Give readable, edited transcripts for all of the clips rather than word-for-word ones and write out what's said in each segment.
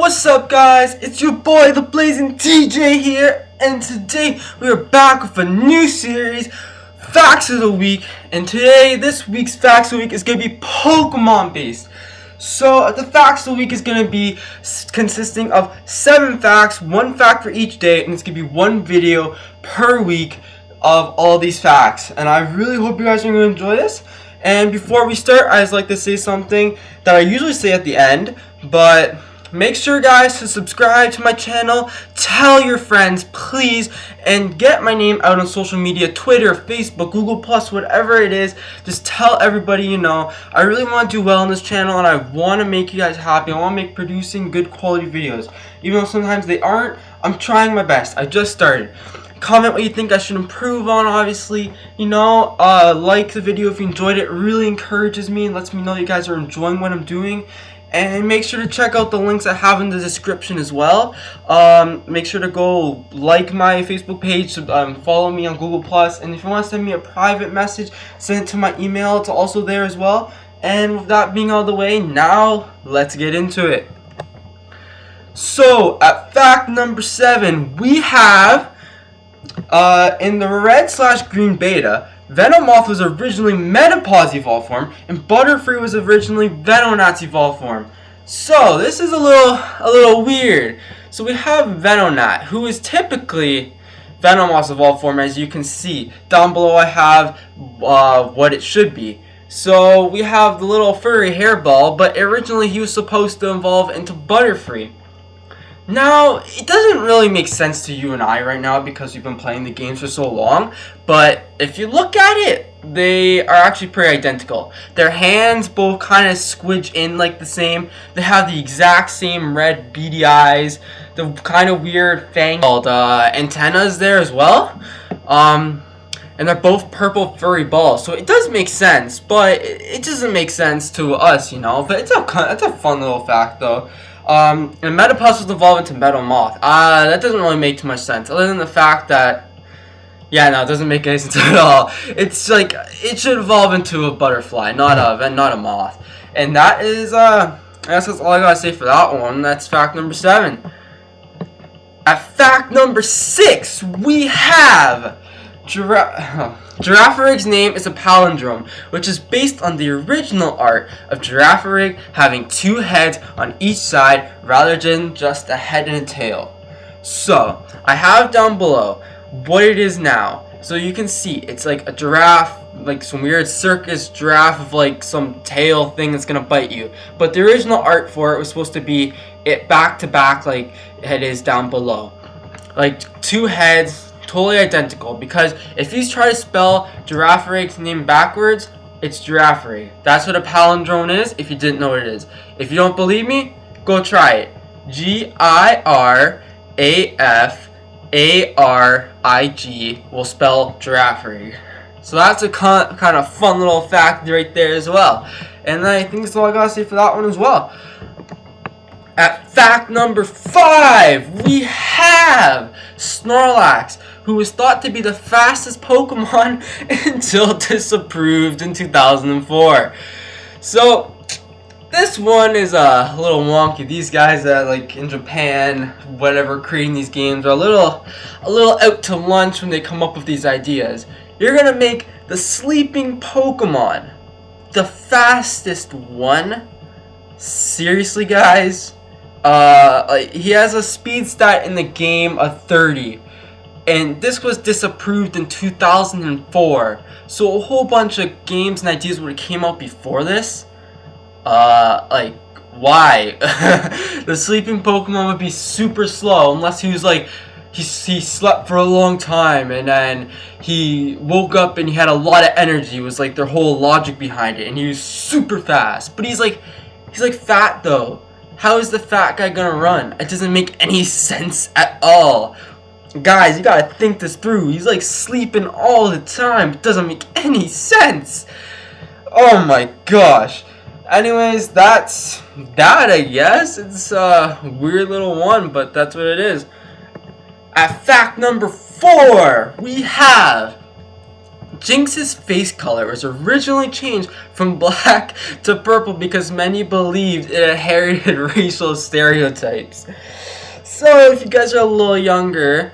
what's up guys? It's your boy the Blazing TJ here, and today we are back with a new series, Facts of the Week. And today, this week's Facts of the Week is going to be Pokemon based. So the Facts of the Week is going to be consisting of 7 facts, 1 fact for each day, and it's going to be 1 video per week of all these facts. And I really hope you guys are going to enjoy this. And before we start, I just like to say something that I usually say at the end, but make sure guys to subscribe to my channel, tell your friends please, and get my name out on social media, Twitter, Facebook, Google+, whatever it is. Just tell everybody you know. I really want to do well on this channel, and I want to make you guys happy. I want to make producing good quality videos. Even though sometimes they aren't, I'm trying my best. I just started. Comment what you think I should improve on, obviously. You know, like the video if you enjoyed it. It really encourages me and lets me know you guys are enjoying what I'm doing. And make sure to check out the links I have in the description as well. Make sure to go like my Facebook page, follow me on Google+, and if you want to send me a private message, send it to my email. It's also there as well. And with that being out of the way, now let's get into it. So, at fact number 7, we have, in the red/green beta, Venomoth was originally Metapause evolved form, and Butterfree was originally Venonat's evolved form. So this is a little weird. So we have Venonat, who is typically Venomoth's evolved form, as you can see. Down below I have what it should be. So we have the little furry hairball, but originally he was supposed to evolve into Butterfree. Now, it doesn't really make sense to you and I right now because we've been playing the games for so long, but if you look at it, they are actually pretty identical. Their hands both kind of squidge in like the same. They have the exact same red beady eyes, the kind of weird fang-called antennas there as well. And they're both purple furry balls, so it does make sense, but it doesn't make sense to us, you know. But it's a fun little fact though. And Metapause was evolved into Venomoth. That doesn't really make too much sense, other than the fact that, yeah, no, it doesn't make any sense at all. It's like, it should evolve into a butterfly, not a moth. And that is, I guess that's all I gotta say for that one. That's fact number 7. At fact number 6, we have Girafarig's name is a palindrome, which is based on the original art of Girafarig having 2 heads on each side rather than just a head and a tail. So, I have down below what it is now. So you can see, it's like a giraffe, like some weird circus giraffe with like some tail thing that's gonna bite you. But the original art for it was supposed to be it back to back like it is down below. Like 2 heads, totally identical, because if you try to spell Girafarig's name backwards, it's Girafarig. That's what a palindrome is, if you didn't know what it is. If you don't believe me, go try it. G-I-R-A-F-A-R-I-G will spell Girafarig. So that's a kind of fun little fact right there as well. And I think that's all I gotta say for that one as well. At fact number 5, we have Snorlax, who was thought to be the fastest Pokemon until disapproved in 2004. So this one is a little wonky. These guys like in Japan, whatever, creating these games are a little out to lunch when they come up with these ideas. You're gonna make the sleeping Pokemon the fastest one? Seriously, guys? He has a speed stat in the game of 30, and this was disapproved in 2004. So a whole bunch of games and ideas would have came out before this. Like, why? The sleeping Pokemon would be super slow unless he was like, he slept for a long time and then he woke up and he had a lot of energy. It was like their whole logic behind it, and he was super fast. But he's like fat though. How is the fat guy gonna run? It doesn't make any sense at all. Guys, you gotta think this through. He's like sleeping all the time. It doesn't make any sense. Oh my gosh. Anyways, that's that, I guess. It's a weird little one, but that's what it is. At fact number 4, we have Jinx's face color was originally changed from black to purple because many believed it inherited racial stereotypes. So if you guys are a little younger,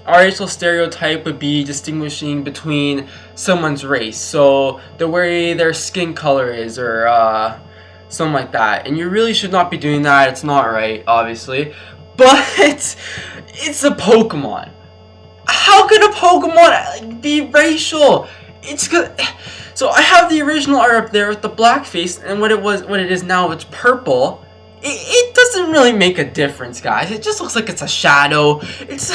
our racial stereotype would be distinguishing between someone's race. So the way their skin color is, or something like that. And you really should not be doing that. It's not right, obviously. But it's a Pokemon. How could a Pokemon be racial? It's good. So I have the original art up there with the black face, and what it is now, it's purple. It doesn't really make a difference, guys. It just looks like it's a shadow. It's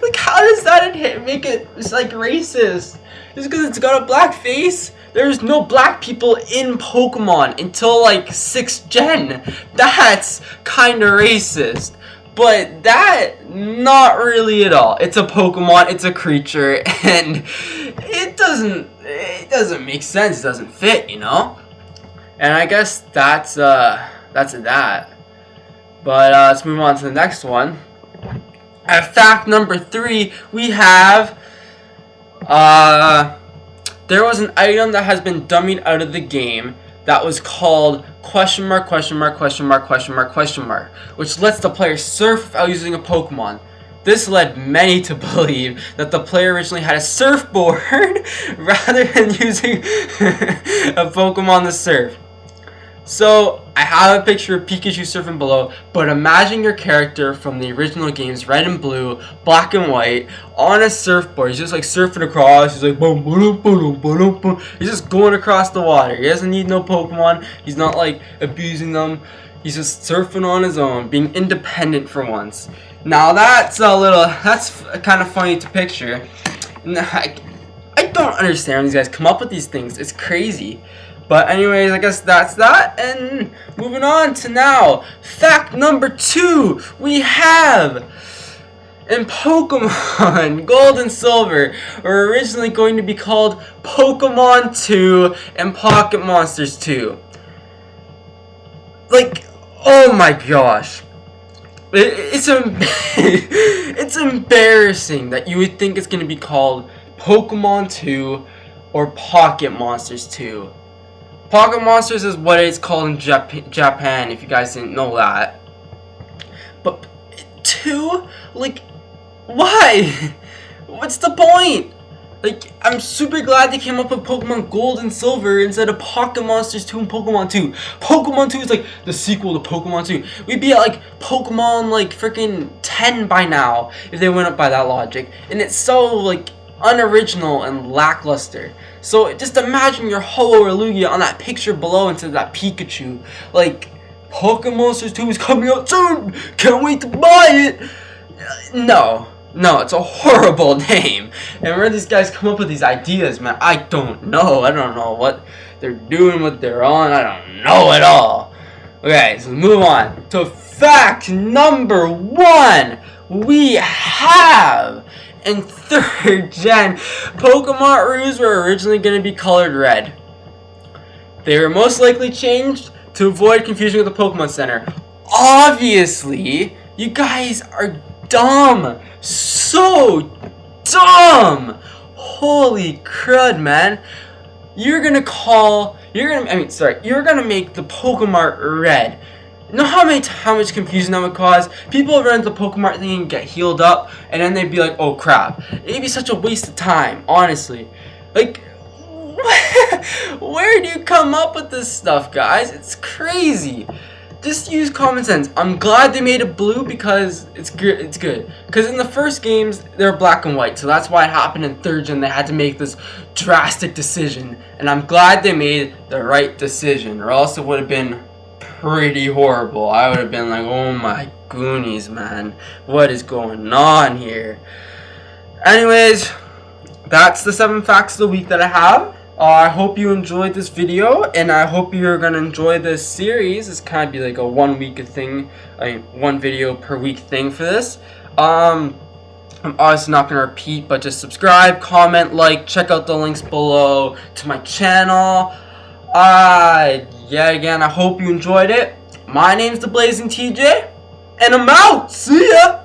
like, how does that make it? It's like racist. Just because it's got a black face. There's no black people in Pokemon until like 6th gen. That's kind of racist. But that, not really at all. It's a Pokemon, it's a creature, and it doesn't make sense, it doesn't fit, you know? And I guess that's that. But let's move on to the next one. At fact number 3, we have, there was an item that has been dummied out of the game that was called question mark, question mark, question mark, question mark, question mark, which lets the player surf without using a Pokemon. This led many to believe that the player originally had a surfboard rather than using a Pokemon to surf. So, I have a picture of Pikachu surfing below, but imagine your character from the original games, red and blue, black and white, on a surfboard. He's just like surfing across, he's like boom, boom, boom, boom, boom. He's just going across the water. He doesn't need no Pokemon, he's not like abusing them. He's just surfing on his own, being independent for once. Now that's kind of funny to picture. I don't understand when these guys come up with these things, it's crazy. But anyways, I guess that's that, and moving on to now, fact number 2, we have, in Pokemon Gold and Silver, were originally going to be called Pokemon 2 and Pocket Monsters 2. Like, oh my gosh. It's embarrassing that you would think it's going to be called Pokemon 2 or Pocket Monsters 2. Pocket Monsters is what it's called in Japan, if you guys didn't know that. But 2? Like, why? What's the point? Like, I'm super glad they came up with Pokemon Gold and Silver instead of Pocket Monsters 2 and Pokemon 2. Pokemon 2 is like the sequel to Pokemon 2. We'd be at like Pokemon like freaking 10 by now if they went up by that logic. And it's so like unoriginal and lackluster. So just imagine your Holo or Lugia on that picture below instead of that Pikachu. Like, Pokemon Monsters 2 is coming out soon! Can't wait to buy it! No, it's a horrible name. And where these guys come up with these ideas, man, I don't know. I don't know what they're doing, what they're on. I don't know at all. Okay, so move on to fact number 1. We have, in 3rd gen, Pokemon Roos were originally going to be colored red. They were most likely changed to avoid confusion with the Pokemon Center. Obviously, you guys are dumb. So dumb. Holy crud, man. You're gonna make the Pokemon red. You know how much confusion that would cause? People would run into the Pokemon thing and get healed up, and then they'd be like, oh crap. It'd be such a waste of time, honestly. Like, where do you come up with this stuff, guys? It's crazy. Just use common sense. I'm glad they made it blue because it's good. Because in the first games, they were black and white, so that's why it happened in 3rd gen. They had to make this drastic decision, and I'm glad they made the right decision, or else it would have been pretty horrible. I would have been like, oh my goonies, man, what is going on here? Anyways, that's the 7 facts of the week that I have. I hope you enjoyed this video, and I hope you're gonna enjoy this series. It's kind of be like a 1 week thing, one video per week thing for this. I'm obviously not gonna repeat, but just subscribe, comment, like, check out the links below to my channel. Yeah, again, I hope you enjoyed it. My name's The Blazing TJ, and I'm out. See ya!